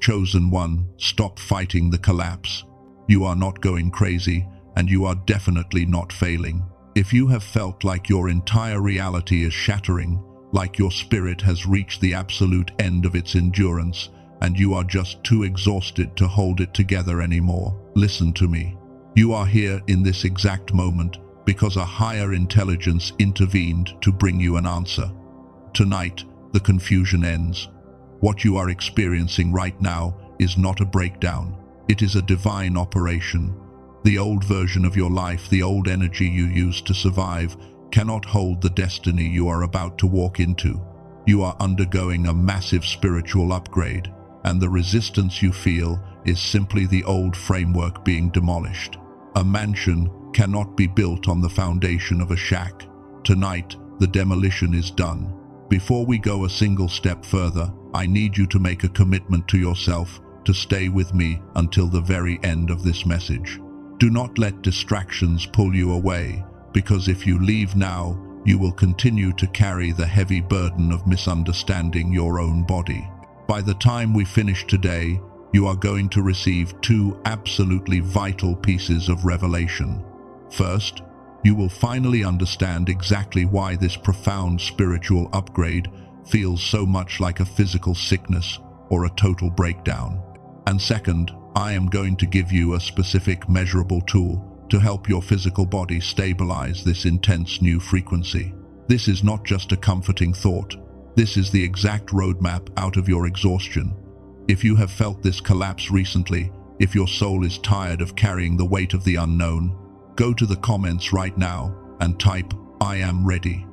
Chosen one, stop fighting the collapse. You are not going crazy, and you are definitely not failing. If you have felt like your entire reality is shattering, like your spirit has reached the absolute end of its endurance, and you are just too exhausted to hold it together anymore, listen to me. You are here in this exact moment because a higher intelligence intervened to bring you an answer. Tonight, the confusion ends. What you are experiencing right now is not a breakdown. It is a divine operation. The old version of your life, the old energy you used to survive, cannot hold the destiny you are about to walk into. You are undergoing a massive spiritual upgrade, and the resistance you feel is simply the old framework being demolished. A mansion cannot be built on the foundation of a shack. Tonight, the demolition is done. Before we go a single step further, I need you to make a commitment to yourself to stay with me until the very end of this message. Do not let distractions pull you away, because if you leave now, you will continue to carry the heavy burden of misunderstanding your own body. By the time we finish today, you are going to receive two absolutely vital pieces of revelation. First, you will finally understand exactly why this profound spiritual upgrade feels so much like a physical sickness or a total breakdown. And second, I am going to give you a specific measurable tool to help your physical body stabilize this intense new frequency. This is not just a comforting thought. This is the exact roadmap out of your exhaustion. If you have felt this collapse recently, if your soul is tired of carrying the weight of the unknown, go to the comments right now and type, "I am ready."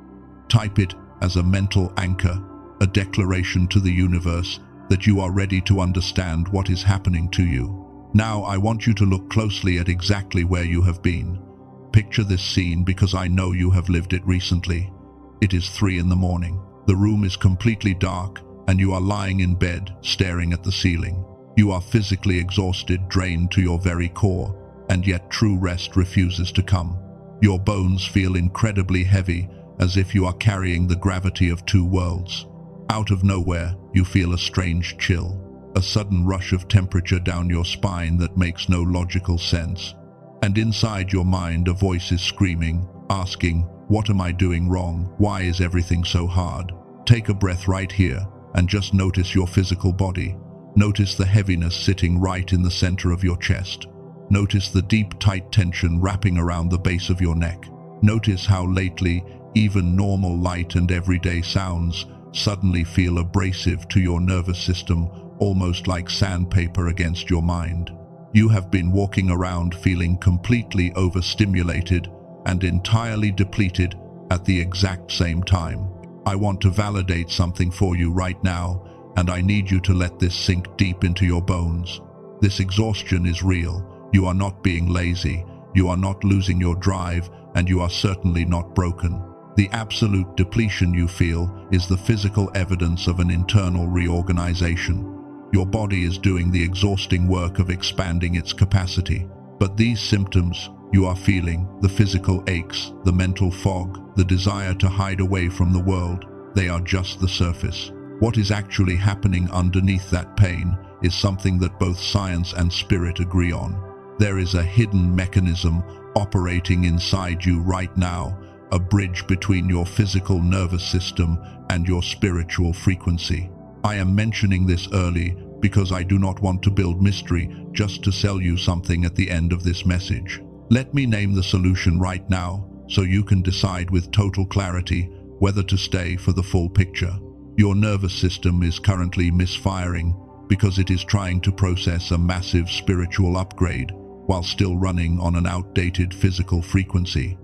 Type it as a mental anchor, a declaration to the universe that you are ready to understand what is happening to you. Now I want you to look closely at exactly where you have been. Picture this scene because I know you have lived it recently. It is 3 in the morning. The room is completely dark and you are lying in bed, staring at the ceiling. You are physically exhausted, drained to your very core, and yet true rest refuses to come. Your bones feel incredibly heavy, as if you are carrying the gravity of 2 worlds. Out of nowhere, you feel a strange chill, a sudden rush of temperature down your spine that makes no logical sense. And inside your mind, a voice is screaming, asking, "What am I doing wrong? Why is everything so hard?" Take a breath right here and just notice your physical body. Notice the heaviness sitting right in the center of your chest. Notice the deep, tight tension wrapping around the base of your neck. Notice how lately, even normal light and everyday sounds suddenly feel abrasive to your nervous system, almost like sandpaper against your mind. You have been walking around feeling completely overstimulated and entirely depleted at the exact same time. I want to validate something for you right now, and I need you to let this sink deep into your bones. This exhaustion is real. You are not being lazy, you are not losing your drive, and you are certainly not broken. The absolute depletion you feel is the physical evidence of an internal reorganization. Your body is doing the exhausting work of expanding its capacity. But these symptoms you are feeling, the physical aches, the mental fog, the desire to hide away from the world, they are just the surface. What is actually happening underneath that pain is something that both science and spirit agree on. There is a hidden mechanism operating inside you right now, a bridge between your physical nervous system and your spiritual frequency. I am mentioning this early because I do not want to build mystery just to sell you something at the end of this message. Let me name the solution right now so you can decide with total clarity whether to stay for the full picture. Your nervous system is currently misfiring because it is trying to process a massive spiritual upgrade while still running on an outdated physical frequency.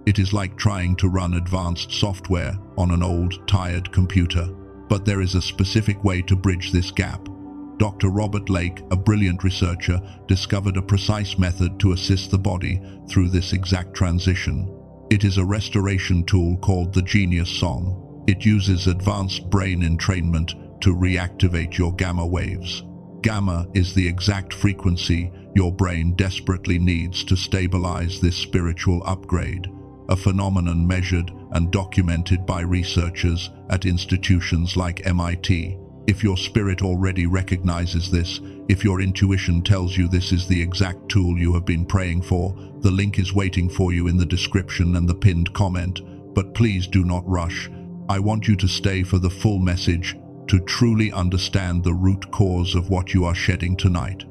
It is like trying to run advanced software on an old, tired computer. But there is a specific way to bridge this gap. Dr. Robert Lake, a brilliant researcher, discovered a precise method to assist the body through this exact transition. It is a restoration tool called the Genius Song. It uses advanced brain entrainment to reactivate your gamma waves. Gamma is the exact frequency your brain desperately needs to stabilize this spiritual upgrade, a phenomenon measured and documented by researchers at institutions like MIT, If your spirit already recognizes this, if your intuition tells you this is the exact tool you have been praying for, the link is waiting for you in the description and the pinned comment. But please do not rush. I want you to stay for the full message, to truly understand the root cause of what you are shedding tonight.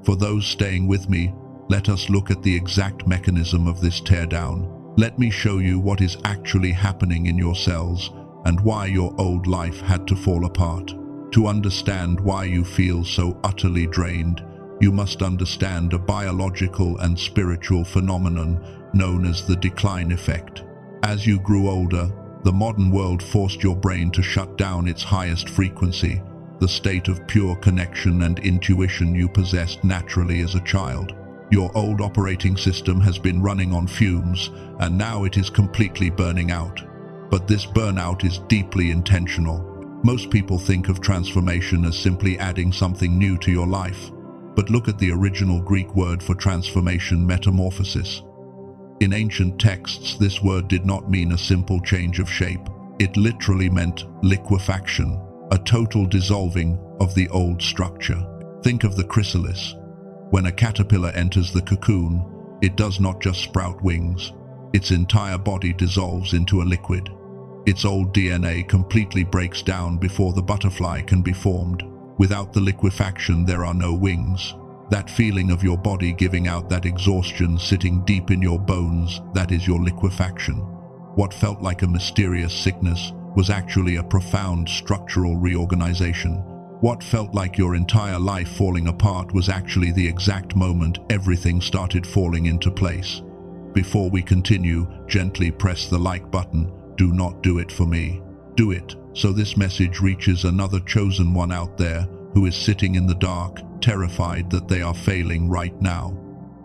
For those staying with me, let us look at the exact mechanism of this teardown. Let me show you what is actually happening in your cells and why your old life had to fall apart. To understand why you feel so utterly drained, you must understand a biological and spiritual phenomenon known as the decline effect. As you grew older, the modern world forced your brain to shut down its highest frequency, the state of pure connection and intuition you possessed naturally as a child. Your old operating system has been running on fumes, and now it is completely burning out. But this burnout is deeply intentional. Most people think of transformation as simply adding something new to your life. But look at the original Greek word for transformation, metamorphosis. In ancient texts, this word did not mean a simple change of shape. It literally meant liquefaction, a total dissolving of the old structure. Think of the chrysalis. When a caterpillar enters the cocoon, it does not just sprout wings. Its entire body dissolves into a liquid. Its old DNA completely breaks down before the butterfly can be formed. Without the liquefaction, there are no wings. That feeling of your body giving out that exhaustion sitting deep in your bones, that is your liquefaction. What felt like a mysterious sickness was actually a profound structural reorganization. What felt like your entire life falling apart was actually the exact moment everything started falling into place. Before we continue, gently press the like button. Do not do it for me. Do it so this message reaches another chosen one out there who is sitting in the dark, terrified that they are failing right now.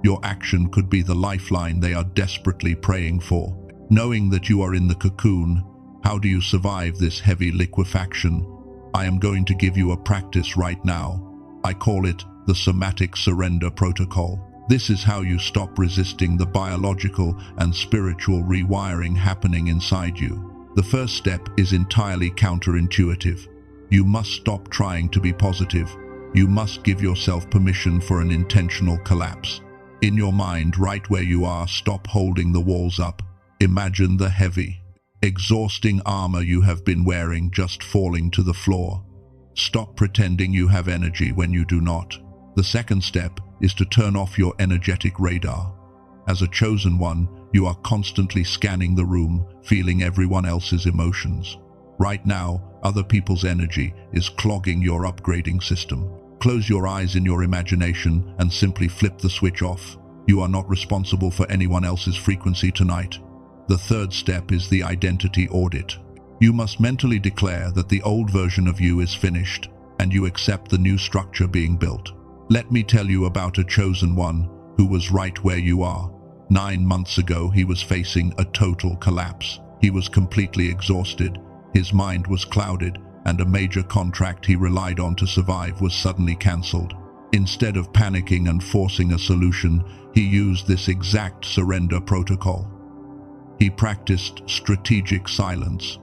Your action could be the lifeline they are desperately praying for. Knowing that you are in the cocoon, how do you survive this heavy liquefaction? I am going to give you a practice right now. I call it the Somatic Surrender Protocol. This is how you stop resisting the biological and spiritual rewiring happening inside you. The first step is entirely counterintuitive. You must stop trying to be positive. You must give yourself permission for an intentional collapse. In your mind, right where you are, stop holding the walls up. Imagine the heavy, exhausting armor you have been wearing just falling to the floor. Stop pretending you have energy when you do not. The second step is to turn off your energetic radar. As a chosen one, you are constantly scanning the room, feeling everyone else's emotions. Right now, other people's energy is clogging your upgrading system. Close your eyes in your imagination and simply flip the switch off. You are not responsible for anyone else's frequency tonight. The third step is the identity audit. You must mentally declare that the old version of you is finished, and you accept the new structure being built. Let me tell you about a chosen one who was right where you are. 9 months ago, he was facing a total collapse. He was completely exhausted. His mind was clouded, and a major contract he relied on to survive was suddenly cancelled. Instead of panicking and forcing a solution, he used this exact surrender protocol. He practiced strategic silence.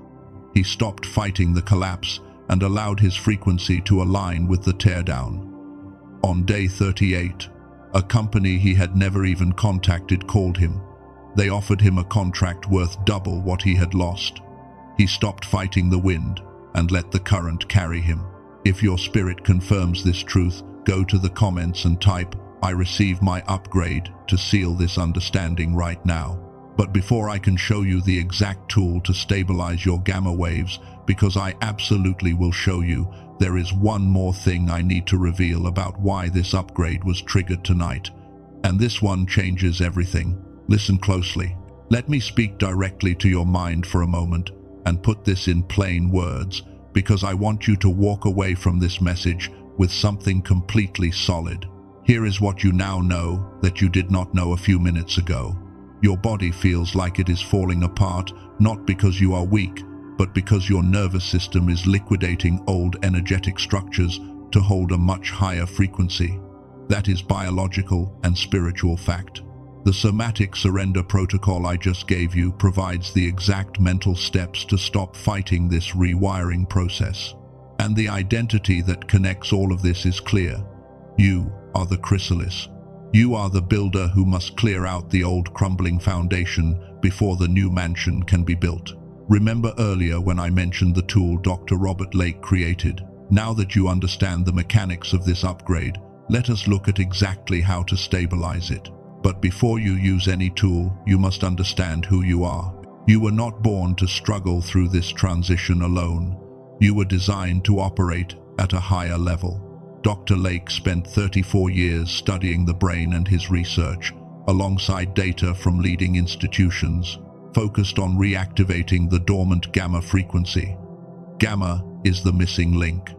He stopped fighting the collapse and allowed his frequency to align with the teardown. On day 38, a company he had never even contacted called him. They offered him a contract worth double what he had lost. He stopped fighting the wind and let the current carry him. If your spirit confirms this truth, go to the comments and type, "I receive my upgrade," to seal this understanding right now. But before I can show you the exact tool to stabilize your gamma waves, because I absolutely will show you, there is one more thing I need to reveal about why this upgrade was triggered tonight. And this one changes everything. Listen closely. Let me speak directly to your mind for a moment and put this in plain words, because I want you to walk away from this message with something completely solid. Here is what you now know that you did not know a few minutes ago. Your body feels like it is falling apart, not because you are weak, but because your nervous system is liquidating old energetic structures to hold a much higher frequency. That is biological and spiritual fact. The Somatic Surrender Protocol I just gave you provides the exact mental steps to stop fighting this rewiring process. And the identity that connects all of this is clear. You are the chrysalis. You are the builder who must clear out the old crumbling foundation before the new mansion can be built. Remember earlier when I mentioned the tool Dr. Robert Lake created? Now that you understand the mechanics of this upgrade, let us look at exactly how to stabilize it. But before you use any tool, you must understand who you are. You were not born to struggle through this transition alone. You were designed to operate at a higher level. Dr. Lake spent 34 years studying the brain, and his research, alongside data from leading institutions, focused on reactivating the dormant gamma frequency. Gamma is the missing link.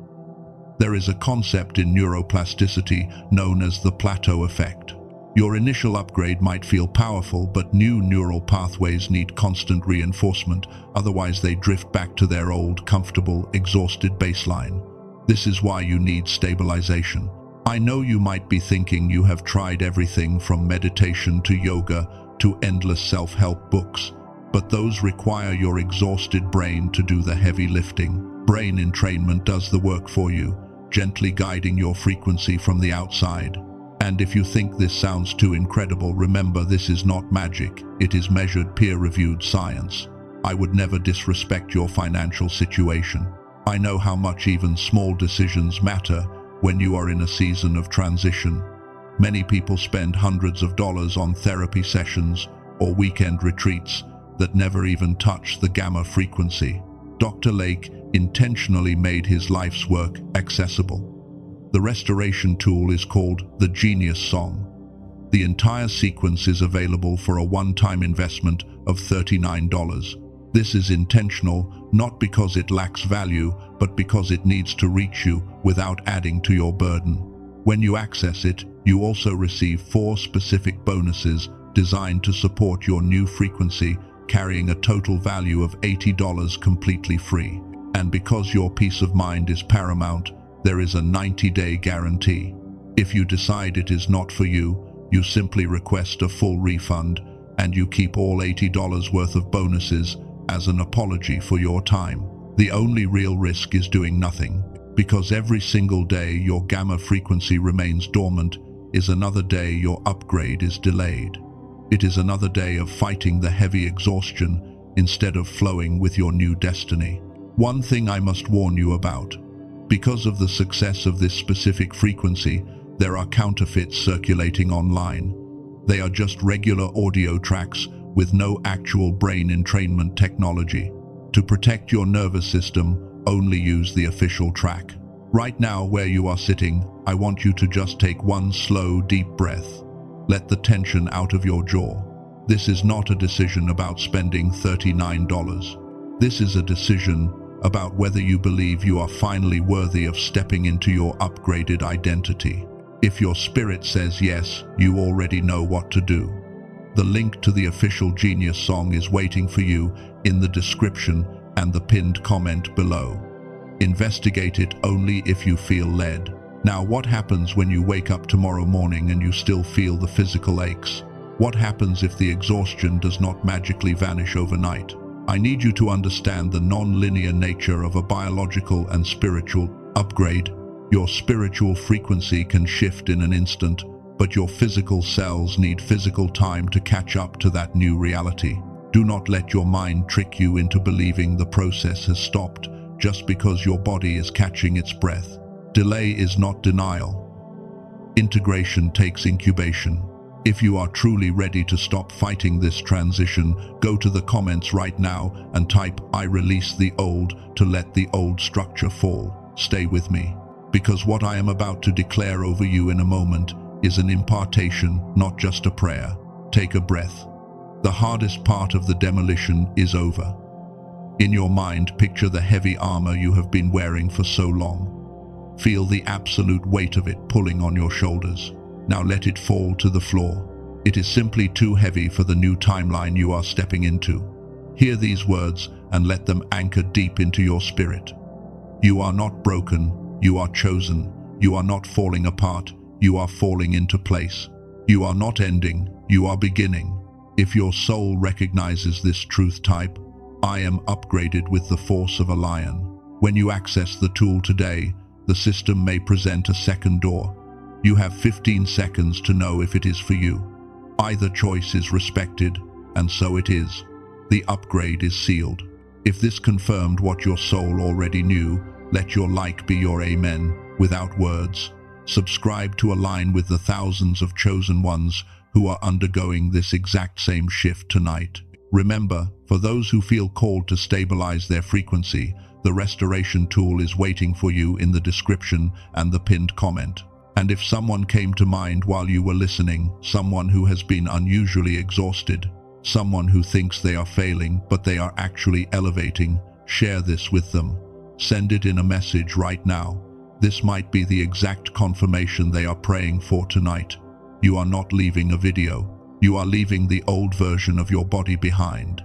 There is a concept in neuroplasticity known as the plateau effect. Your initial upgrade might feel powerful, but new neural pathways need constant reinforcement, otherwise they drift back to their old, comfortable, exhausted baseline. This is why you need stabilization. I know you might be thinking you have tried everything from meditation to yoga to endless self-help books, but those require your exhausted brain to do the heavy lifting. Brain entrainment does the work for you, gently guiding your frequency from the outside. And if you think this sounds too incredible, remember, this is not magic. It is measured, peer-reviewed science. I would never disrespect your financial situation. I know how much even small decisions matter when you are in a season of transition. Many people spend hundreds of dollars on therapy sessions or weekend retreats that never even touch the gamma frequency. Dr. Lake intentionally made his life's work accessible. The restoration tool is called the Genius Song. The entire sequence is available for a one-time investment of $39. This is intentional, not because it lacks value, but because it needs to reach you without adding to your burden. When you access it, you also receive 4 specific bonuses designed to support your new frequency, carrying a total value of $80 completely free. And because your peace of mind is paramount, there is a 90-day guarantee. If you decide it is not for you, you simply request a full refund, and you keep all $80 worth of bonuses as an apology for your time. The only real risk is doing nothing, because every single day your gamma frequency remains dormant is another day your upgrade is delayed. It is another day of fighting the heavy exhaustion instead of flowing with your new destiny. One thing I must warn you about. Because of the success of this specific frequency, there are counterfeits circulating online. They are just regular audio tracks with no actual brain entrainment technology. To protect your nervous system, only use the official track. Right now, where you are sitting, I want you to just take one slow, deep breath. Let the tension out of your jaw. This is not a decision about spending $39. This is a decision about whether you believe you are finally worthy of stepping into your upgraded identity. If your spirit says yes, you already know what to do. The link to the official Genius Song is waiting for you in the description and the pinned comment below. Investigate it only if you feel led. Now, what happens when you wake up tomorrow morning and you still feel the physical aches? What happens if the exhaustion does not magically vanish overnight? I need you to understand the non-linear nature of a biological and spiritual upgrade. Your spiritual frequency can shift in an instant, but your physical cells need physical time to catch up to that new reality. Do not let your mind trick you into believing the process has stopped just because your body is catching its breath. Delay is not denial. Integration takes incubation. If you are truly ready to stop fighting this transition, go to the comments right now and type "I release the old" to let the old structure fall. Stay with me, because what I am about to declare over you in a moment is an impartation, not just a prayer. Take a breath. The hardest part of the demolition is over. In your mind, picture the heavy armor you have been wearing for so long. Feel the absolute weight of it pulling on your shoulders. Now let it fall to the floor. It is simply too heavy for the new timeline you are stepping into. Hear these words and let them anchor deep into your spirit. You are not broken, you are chosen. You are not falling apart, you are falling into place. You are not ending, you are beginning. If your soul recognizes this truth, type, "I am upgraded with the force of a lion." When you access the tool today, the system may present a second door. You have 15 seconds to know if it is for you. Either choice is respected, and so it is. The upgrade is sealed. If this confirmed what your soul already knew, let your like be your amen, without words. Subscribe to align with the thousands of chosen ones who are undergoing this exact same shift tonight. Remember, for those who feel called to stabilize their frequency, the restoration tool is waiting for you in the description and the pinned comment. And if someone came to mind while you were listening, someone who has been unusually exhausted, someone who thinks they are failing but they are actually elevating, share this with them. Send it in a message right now. This might be the exact confirmation they are praying for tonight. You are not leaving a video. You are leaving the old version of your body behind.